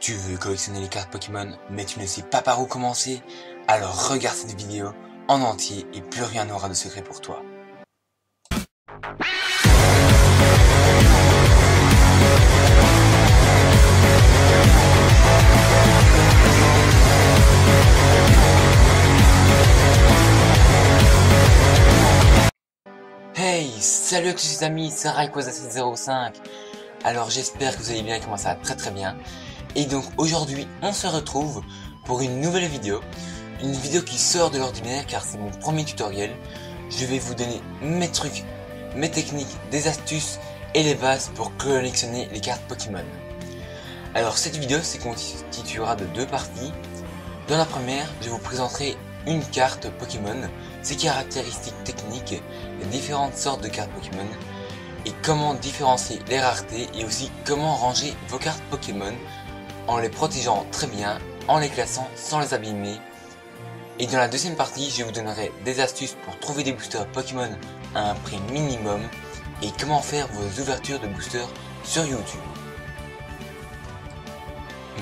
Tu veux collectionner les cartes Pokémon, mais tu ne sais pas par où commencer? Alors regarde cette vidéo en entier et plus rien n'aura de secret pour toi. Hey, salut à tous les amis, c'est Rayquaza705. Alors j'espère que vous allez bien et que moi ça va très bien. Et donc aujourd'hui on se retrouve pour une nouvelle vidéo. Une vidéo qui sort de l'ordinaire car c'est mon premier tutoriel. Je vais vous donner mes trucs, mes techniques, des astuces et les bases pour collectionner les cartes Pokémon. Alors cette vidéo se constituera de deux parties. Dans la première, je vous présenterai une carte Pokémon, ses caractéristiques techniques, les différentes sortes de cartes Pokémon, et comment différencier les raretés et aussi comment ranger vos cartes Pokémon en les protégeant très bien, en les classant sans les abîmer. Et dans la deuxième partie, je vous donnerai des astuces pour trouver des boosters Pokémon à un prix minimum et comment faire vos ouvertures de boosters sur YouTube.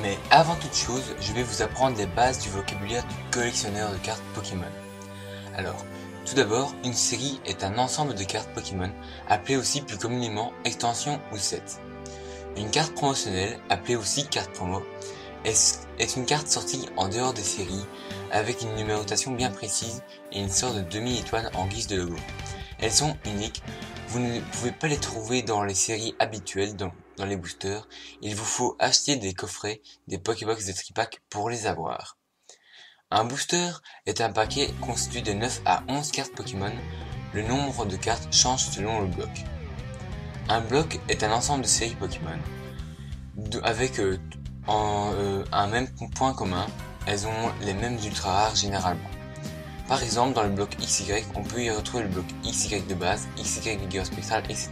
Mais avant toute chose, je vais vous apprendre les bases du vocabulaire du collectionneur de cartes Pokémon. Alors, tout d'abord, une série est un ensemble de cartes Pokémon, appelée aussi plus communément extension ou set. Une carte promotionnelle, appelée aussi carte promo, est une carte sortie en dehors des séries, avec une numérotation bien précise et une sorte de demi-étoile en guise de logo. Elles sont uniques, vous ne pouvez pas les trouver dans les séries habituelles, dans les boosters. Il vous faut acheter des coffrets, des Pokébox, des tripacks pour les avoir. Un booster est un paquet constitué de 9 à 11 cartes Pokémon. Le nombre de cartes change selon le bloc. Un bloc est un ensemble de séries Pokémon avec un même point commun. Elles ont les mêmes ultra rares généralement. Par exemple, dans le bloc XY, on peut y retrouver le bloc XY de base, XY Vigueur Spectral, etc.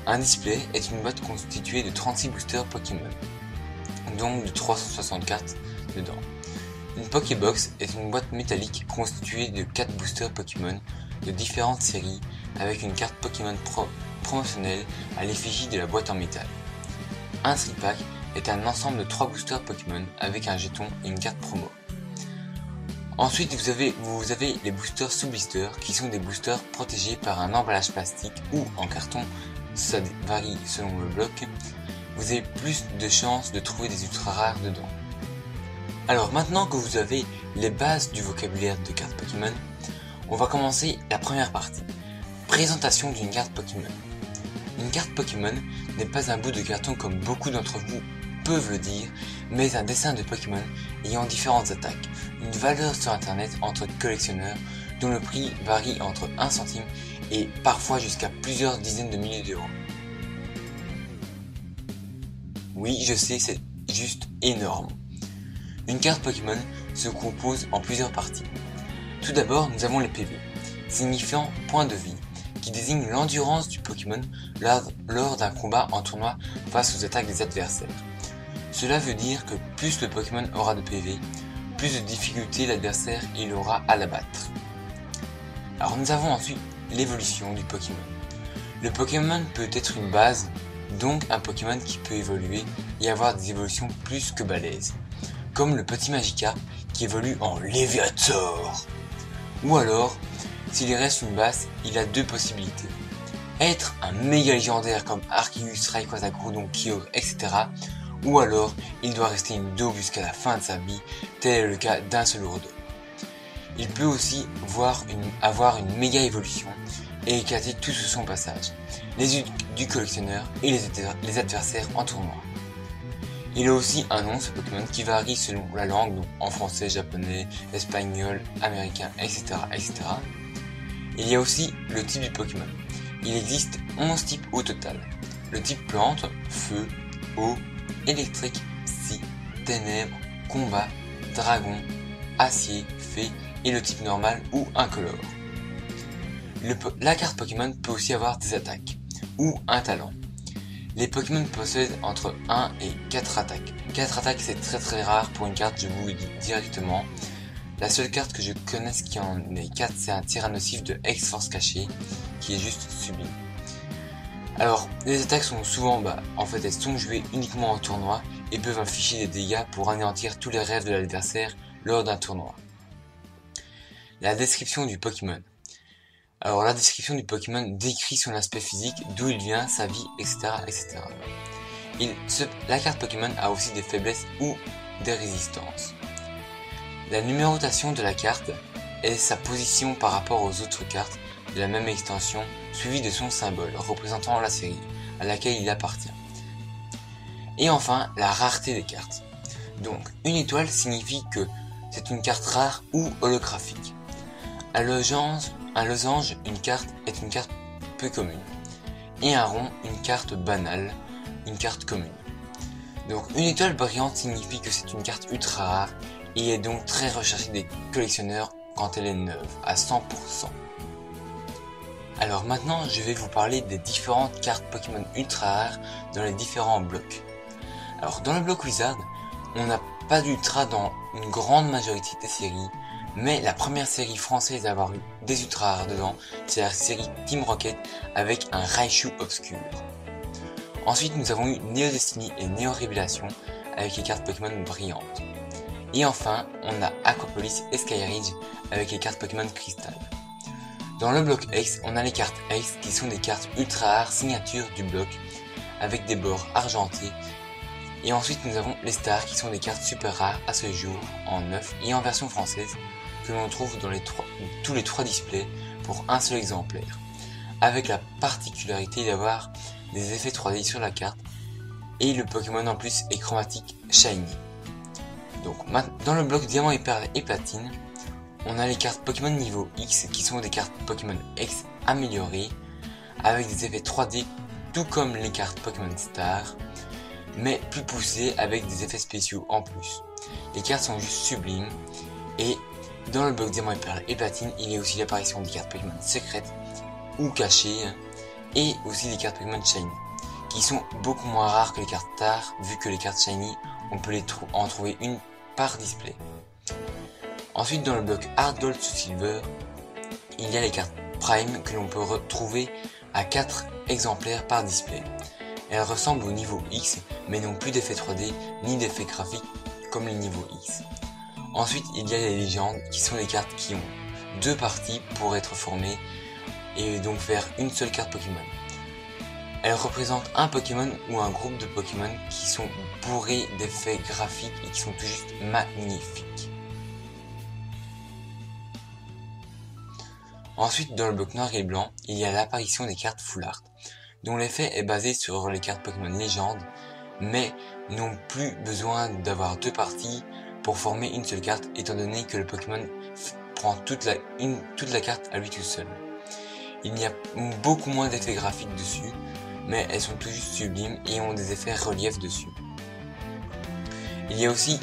Un display est une boîte constituée de 36 boosters Pokémon, donc de 360 cartes dedans. Une Pokébox est une boîte métallique constituée de 4 boosters Pokémon de différentes séries avec une carte Pokémon promotionnelle à l'effigie de la boîte en métal. Un tripack est un ensemble de 3 boosters Pokémon avec un jeton et une carte promo. Ensuite, vous avez les boosters sous blister qui sont des boosters protégés par un emballage plastique ou en carton, ça varie selon le bloc. Vous avez plus de chances de trouver des ultra rares dedans. Alors maintenant que vous avez les bases du vocabulaire de cartes Pokémon, on va commencer la première partie. Présentation d'une carte Pokémon. Une carte Pokémon n'est pas un bout de carton comme beaucoup d'entre vous peuvent le dire, mais un dessin de Pokémon ayant différentes attaques, une valeur sur internet entre collectionneurs dont le prix varie entre 1 centime et parfois jusqu'à plusieurs dizaines de milliers d'euros. Oui, je sais, c'est juste énorme. Une carte Pokémon se compose en plusieurs parties. Tout d'abord, nous avons les PV, signifiant point de vie, qui désigne l'endurance du Pokémon lors d'un combat en tournoi face aux attaques des adversaires. Cela veut dire que plus le Pokémon aura de PV, plus de difficultés l'adversaire il aura à l'abattre. Alors nous avons ensuite l'évolution du Pokémon. Le Pokémon peut être une base, donc un Pokémon qui peut évoluer et avoir des évolutions plus que balèzes, comme le petit Magikarp qui évolue en Léviator. Ou alors, s'il reste une base, il a deux possibilités. Être un méga légendaire comme Arceus, Rayquaza, Groudon, Kyogre, etc. Ou alors, il doit rester une daube jusqu'à la fin de sa vie, tel est le cas d'un seul Ourdo. Il peut aussi avoir une méga évolution et éclater tout sur son passage, les yeux du collectionneur et les adversaires en tournoi. Il a aussi un nom, ce Pokémon, qui varie selon la langue, donc en français, japonais, espagnol, américain, etc., etc. Il y a aussi le type du Pokémon. Il existe 11 types au total. Le type plante, feu, eau, électrique, psy, ténèbres, combat, dragon, acier, fée et le type normal ou incolore. La carte Pokémon peut aussi avoir des attaques ou un talent. Les Pokémon possèdent entre 1 et 4 attaques. 4 attaques c'est très rare pour une carte, je vous le dis directement. La seule carte que je connaisse qui en ait 4 c'est un Tyrannosif de X-Force caché qui est juste sublime. Alors, les attaques sont souvent, en fait, elles sont jouées uniquement en tournoi et peuvent infliger des dégâts pour anéantir tous les rêves de l'adversaire lors d'un tournoi. La description du Pokémon. Alors, la description du Pokémon décrit son aspect physique, d'où il vient, sa vie, etc. etc. La carte Pokémon a aussi des faiblesses ou des résistances. La numérotation de la carte est sa position par rapport aux autres cartes de la même extension, suivie de son symbole représentant la série à laquelle il appartient. Et enfin, la rareté des cartes. Donc, une étoile signifie que c'est une carte rare ou holographique. Un losange, une carte est une carte peu commune. Et un rond, une carte banale, une carte commune. Donc, une étoile brillante signifie que c'est une carte ultra rare et est donc très recherchée des collectionneurs quand elle est neuve, à 100%. Alors maintenant, je vais vous parler des différentes cartes Pokémon ultra rares dans les différents blocs. Alors dans le bloc Wizard, on n'a pas d'ultra dans une grande majorité des séries, mais la première série française à avoir eu des ultra rares dedans, c'est la série Team Rocket avec un Raichu obscur. Ensuite, nous avons eu Neo Destiny et Neo Révélation avec les cartes Pokémon brillantes. Et enfin, on a Aquapolis et Skyridge avec les cartes Pokémon Crystal. Dans le bloc X, on a les cartes X qui sont des cartes ultra rares signature du bloc avec des bords argentés. Et ensuite nous avons les stars qui sont des cartes super rares à ce jour en 9 et en version française que l'on trouve dans tous les 3 displays pour un seul exemplaire. Avec la particularité d'avoir des effets 3D sur la carte et le Pokémon en plus est chromatique shiny. Donc dans le bloc Diamant et Perle et Platine, on a les cartes Pokémon niveau X qui sont des cartes Pokémon X améliorées avec des effets 3D tout comme les cartes Pokémon Star mais plus poussées avec des effets spéciaux en plus. Les cartes sont juste sublimes et dans le bloc Diamant et Perle et Platine il y a aussi l'apparition des cartes Pokémon secrètes ou cachées et aussi des cartes Pokémon Shiny qui sont beaucoup moins rares que les cartes Star vu que les cartes Shiny on peut en trouver une par display. Ensuite, dans le bloc Hard Gold sous Silver, il y a les cartes Prime que l'on peut retrouver à 4 exemplaires par display. Elles ressemblent au niveau X, mais n'ont plus d'effet 3D ni d'effet graphique comme les niveaux X. Ensuite, il y a les légendes qui sont des cartes qui ont 2 parties pour être formées et donc faire une seule carte Pokémon. Elles représentent un Pokémon ou un groupe de Pokémon qui sont bourrés d'effets graphiques et qui sont tout juste magnifiques. Ensuite, dans le bloc noir et blanc, il y a l'apparition des cartes Full Art, dont l'effet est basé sur les cartes Pokémon Légende, mais n'ont plus besoin d'avoir 2 parties pour former une seule carte, étant donné que le Pokémon prend toute la carte à lui tout seul. Il y a beaucoup moins d'effets graphiques dessus, mais elles sont tout juste sublimes et ont des effets relief dessus. Il y a aussi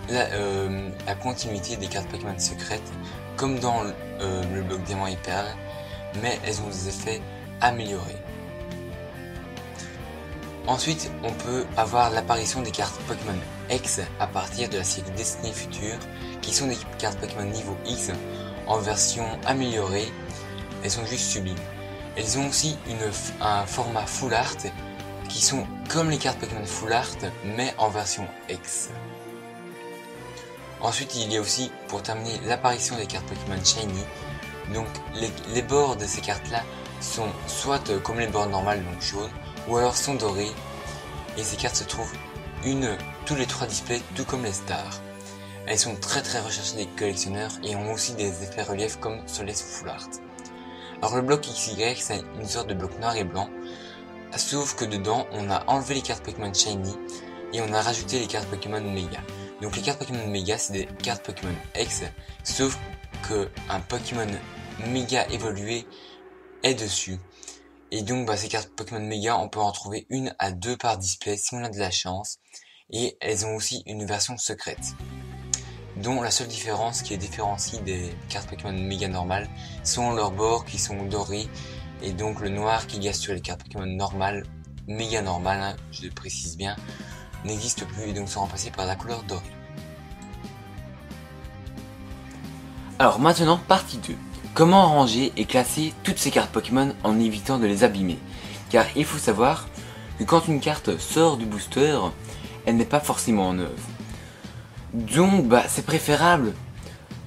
la continuité des cartes Pokémon secrètes, comme dans le bloc Diamant et Perle, mais elles ont des effets améliorés. Ensuite, on peut avoir l'apparition des cartes Pokémon X à partir de la série Destiny Future, qui sont des cartes Pokémon niveau X en version améliorée. Elles sont juste sublimes. Elles ont aussi un format Full Art qui sont comme les cartes Pokémon Full Art mais en version X. Ensuite il y a aussi pour terminer l'apparition des cartes Pokémon Shiny. Donc les bords de ces cartes là sont soit comme les bords normales donc jaunes ou alors sont dorés et ces cartes se trouvent tous les 3 displays tout comme les stars. Elles sont très recherchées des collectionneurs et ont aussi des effets relief comme sur les Full Art. Alors le bloc XY c'est une sorte de bloc noir et blanc, sauf que dedans on a enlevé les cartes Pokémon Shiny et on a rajouté les cartes Pokémon Mega. Donc les cartes Pokémon Mega c'est des cartes Pokémon X, sauf que un Pokémon Mega évolué est dessus. Et donc ces cartes Pokémon Mega on peut en trouver 1 à 2 par display si on a de la chance, et elles ont aussi une version secrète, dont la seule différence qui les différencie des cartes Pokémon Mega normales sont leurs bords qui sont dorés, et donc le noir qu'il y a sur les cartes Pokémon normales, Méga normales, je le précise bien, n'existe plus et donc sont remplacés par la couleur dorée. Alors maintenant, partie 2. Comment ranger et classer toutes ces cartes Pokémon en évitant de les abîmer? car il faut savoir que quand une carte sort du booster, elle n'est pas forcément neuve. Donc c'est préférable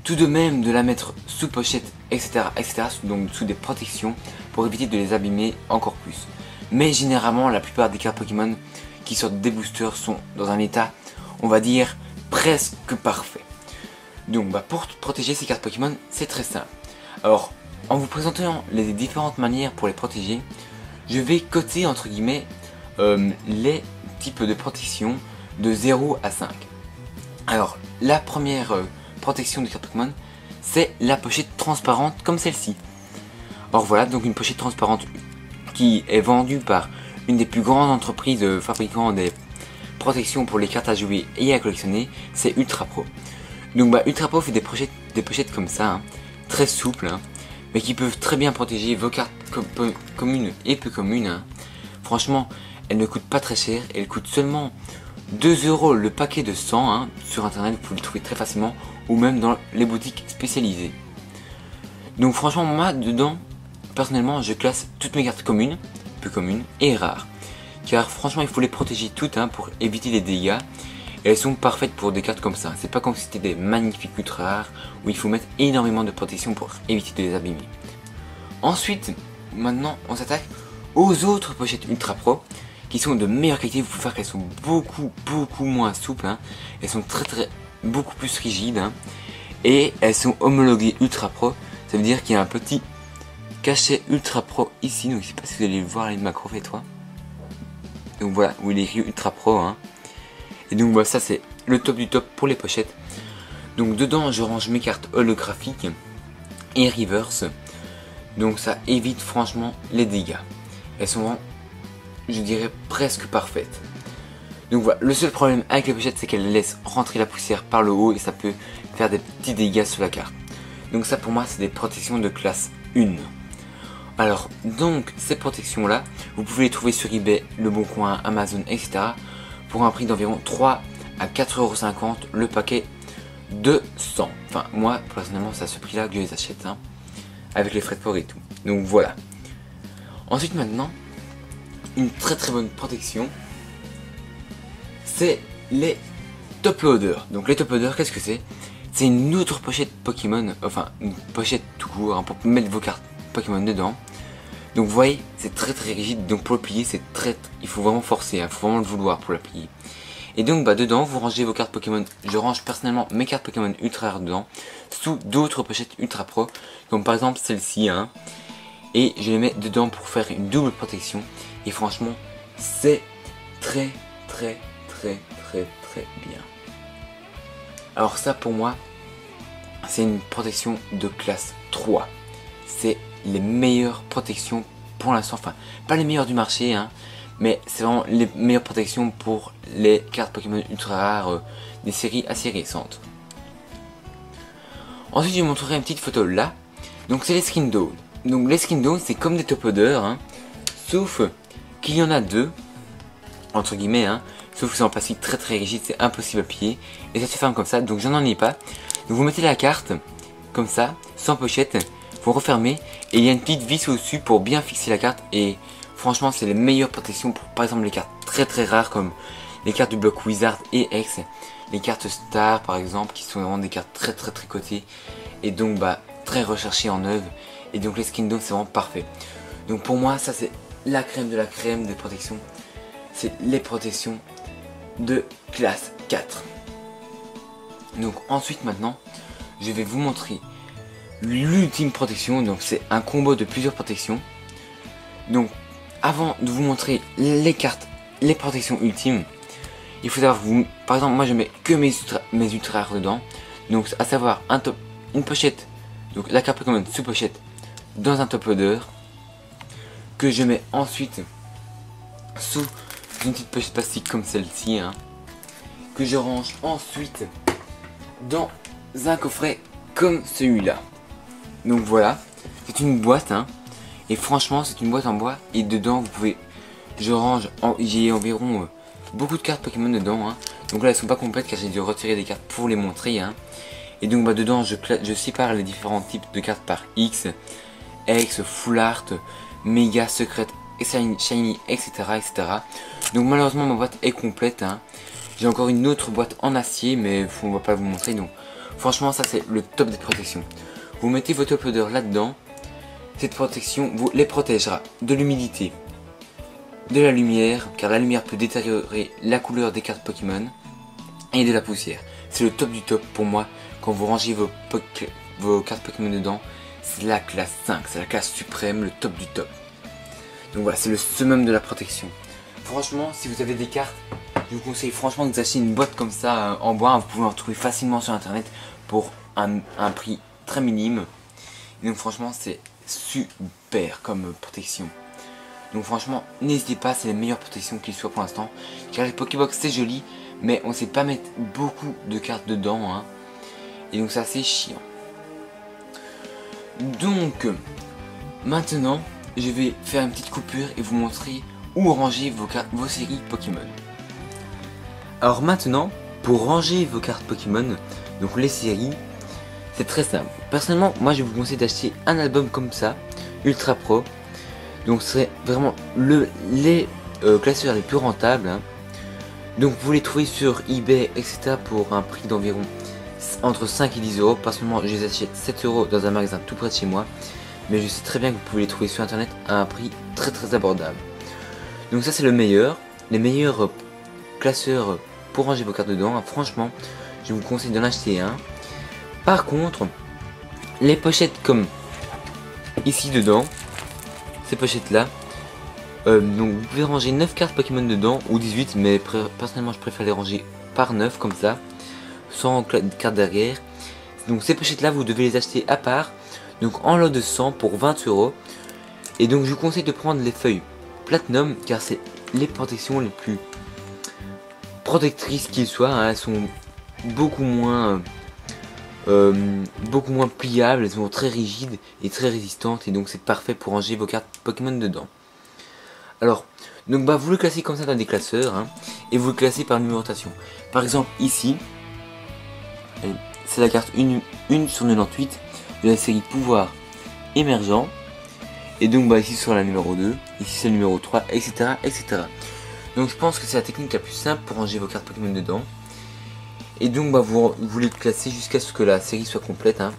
tout de même de la mettre sous pochette, etc., etc., donc sous des protections pour éviter de les abîmer encore plus. Mais généralement la plupart des cartes Pokémon qui sortent des boosters sont dans un état, on va dire, presque parfait. Donc pour protéger ces cartes Pokémon, c'est très simple. Alors, en vous présentant les différentes manières pour les protéger, je vais coter entre guillemets les types de protection de 0 à 5. Alors, la première protection de cartes Pokémon, c'est la pochette transparente comme celle-ci. Alors voilà, donc une pochette transparente qui est vendue par une des plus grandes entreprises fabriquant des protections pour les cartes à jouer et à collectionner, c'est Ultra Pro. Donc Ultra Pro fait des pochettes comme ça, hein, très souples, hein, mais qui peuvent très bien protéger vos cartes communes et peu communes. Hein. Franchement, elles ne coûtent pas très cher, elles coûtent seulement 2 € le paquet de 100, hein, sur internet, vous pouvez le trouver très facilement, ou même dans les boutiques spécialisées. Donc franchement, moi, dedans, personnellement, je classe toutes mes cartes communes, peu communes et rares. Car franchement, il faut les protéger toutes, hein, pour éviter les dégâts. Et elles sont parfaites pour des cartes comme ça. C'est pas comme si c'était des magnifiques ultra rares, où il faut mettre énormément de protection pour éviter de les abîmer. Ensuite, maintenant, on s'attaque aux autres pochettes Ultra Pro, qui sont de meilleure qualité. Vous pouvez voir qu'elles sont beaucoup moins souples, hein. Elles sont beaucoup plus rigides, hein. Et elles sont homologuées Ultra Pro. Ça veut dire qu'il y a un petit cachet Ultra Pro ici. Donc je sais pas si vous allez le voir les macros, fais-toi. Donc voilà, où il est écrit Ultra Pro, hein. Et donc voilà, ça c'est le top du top pour les pochettes. Donc dedans je range mes cartes holographiques et reverse. Donc ça évite franchement les dégâts. Elles sont vraiment, je dirais, presque parfaites. Donc voilà, le seul problème avec les pochettes, c'est qu'elles laissent rentrer la poussière par le haut et ça peut faire des petits dégâts sur la carte. Donc ça pour moi c'est des protections de classe 1. Alors donc ces protections là, vous pouvez les trouver sur eBay, Le Bon Coin, Amazon, etc. pour un prix d'environ 3 à 4,50 € le paquet de 100. Enfin moi personnellement c'est à ce prix là que je les achète, hein, avec les frais de port et tout. Donc voilà. Ensuite maintenant, une très bonne protection, c'est les top loaders. Donc les top loaders, qu'est-ce que c'est? C'est une autre pochette Pokémon, enfin une pochette tout court, hein, pour mettre vos cartes Pokémon dedans. Donc vous voyez, c'est très rigide, donc pour le plier, il faut vraiment forcer, il faut vraiment le vouloir pour la plier. Et donc dedans, vous rangez vos cartes Pokémon. Je range personnellement mes cartes Pokémon ultra rares dedans, sous d'autres pochettes ultra pro, comme par exemple celle-ci, hein. Et je les mets dedans pour faire une double protection. Et franchement, c'est très bien. Alors ça pour moi, c'est une protection de classe 3. C'est les meilleures protections pour l'instant, enfin pas les meilleures du marché, hein, mais c'est vraiment les meilleures protections pour les cartes Pokémon ultra rares des séries assez récentes. Ensuite je vous montrerai une petite photo là. Donc c'est les skin down. Donc les skin down c'est comme des top loaders, hein, sauf qu'il y en a deux, entre guillemets, hein, sauf que c'est en plastique très rigide, c'est impossible à plier, et ça se ferme comme ça, donc j'en ai pas. Donc vous mettez la carte, comme ça, sans pochette, vous refermez, et il y a une petite vis au-dessus pour bien fixer la carte, et franchement c'est les meilleures protections pour par exemple les cartes très rares, comme les cartes du bloc Wizard et X, les cartes Star par exemple, qui sont vraiment des cartes très cotées, et donc très recherchées en neuve, et donc les skin down c'est vraiment parfait. Donc pour moi ça c'est la crème de la crème des protections, c'est les protections de classe 4. Donc ensuite maintenant, je vais vous montrer l'ultime protection. Donc c'est un combo de plusieurs protections. Donc avant de vous montrer les cartes, les protections ultimes, il faut savoir que par exemple moi je mets que mes ultra rares dedans. Donc à savoir une pochette, donc la carte Pokémon sous pochette dans un top loader, que je mets ensuite sous une petite pochette plastique comme celle-ci, hein, que je range ensuite dans un coffret comme celui-là. Donc voilà, c'est une boîte, hein, et franchement c'est une boîte en bois, et dedans vous pouvez, j'ai environ beaucoup de cartes Pokémon dedans, hein. Donc là elles sont pas complètes car j'ai dû retirer des cartes pour les montrer, hein. Et donc dedans je sépare les différents types de cartes par X, Full Art, Méga, Secrète, shiny, etc., etc. Donc malheureusement ma boîte est complète, hein. J'ai encore une autre boîte en acier, mais on va pas vous montrer. Donc franchement ça c'est le top des protections. Vous mettez votre uploader là-dedans. Cette protection vous les protégera de l'humidité, de la lumière, car la lumière peut détériorer la couleur des cartes Pokémon, et de la poussière. C'est le top du top pour moi. Quand vous rangez vos cartes Pokémon dedans, c'est la classe 5, c'est la classe suprême, le top du top. Donc voilà, c'est le summum de la protection. Franchement, si vous avez des cartes, je vous conseille franchement de vous acheter une boîte comme ça en bois. Vous pouvez en trouver facilement sur internet pour un prix très minime. Et donc franchement, c'est super comme protection. Donc franchement, n'hésitez pas, c'est la meilleure protection qu'il soit pour l'instant. Car les Pokébox c'est joli, mais on sait pas mettre beaucoup de cartes dedans, hein. Et donc c'est assez chiant. Donc maintenant, je vais faire une petite coupure et vous montrer où ranger vos séries Pokémon. Alors maintenant, pour ranger vos cartes Pokémon, donc les séries, c'est très simple. Personnellement, moi je vous conseille d'acheter un album comme ça, Ultra Pro. Donc ce serait vraiment les classeurs les plus rentables, hein. Donc vous les trouvez sur eBay, etc. pour un prix d'environ entre 5 et 10 euros. Personnellement, je les achète 7 euros dans un magasin tout près de chez moi. Mais je sais très bien que vous pouvez les trouver sur internet à un prix très abordable. Donc ça c'est le meilleur. Les meilleurs classeurs pour ranger vos cartes dedans, hein. Franchement, je vous conseille d'en acheter un. Par contre, les pochettes comme ici dedans, ces pochettes là, donc vous pouvez ranger 9 cartes Pokémon dedans ou 18, mais personnellement je préfère les ranger par 9 comme ça, sans carte derrière. Donc ces pochettes là vous devez les acheter à part, donc en lot de 100 pour 20 euros. Et donc je vous conseille de prendre les feuilles Platinum car c'est les protections les plus protectrices qu'il soit, hein. Elles sont beaucoup moins pliables, elles sont très rigides et très résistantes, et donc c'est parfait pour ranger vos cartes Pokémon dedans. Alors, donc vous le classez comme ça dans des classeurs, hein, et vous le classez par numérotation. Par exemple ici, c'est la carte 1 sur 98 de la série Pouvoir Émergent, et donc ici sur la numéro 2, ici c'est le numéro 3, etc. etc. Donc je pense que c'est la technique la plus simple pour ranger vos cartes Pokémon dedans. Et donc vous les classez jusqu'à ce que la série soit complète, hein.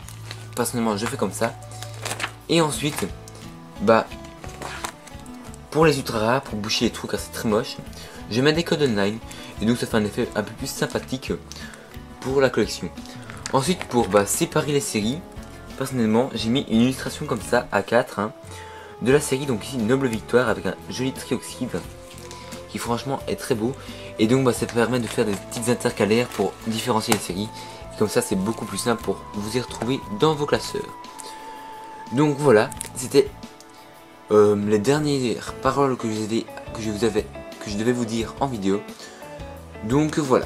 Personnellement je fais comme ça. Et ensuite pour les ultra rares, pour boucher les trous car c'est très moche, je mets des codes online. Et donc ça fait un effet un peu plus sympathique pour la collection. Ensuite pour séparer les séries, personnellement j'ai mis une illustration comme ça à 4, hein, de la série. Donc ici Noble Victoire avec un joli trioxyde qui franchement est très beau. Et donc ça permet de faire des petites intercalaires pour différencier les séries. Et comme ça c'est beaucoup plus simple pour vous y retrouver dans vos classeurs. Donc voilà, c'était les dernières paroles que je devais vous dire en vidéo. Donc voilà.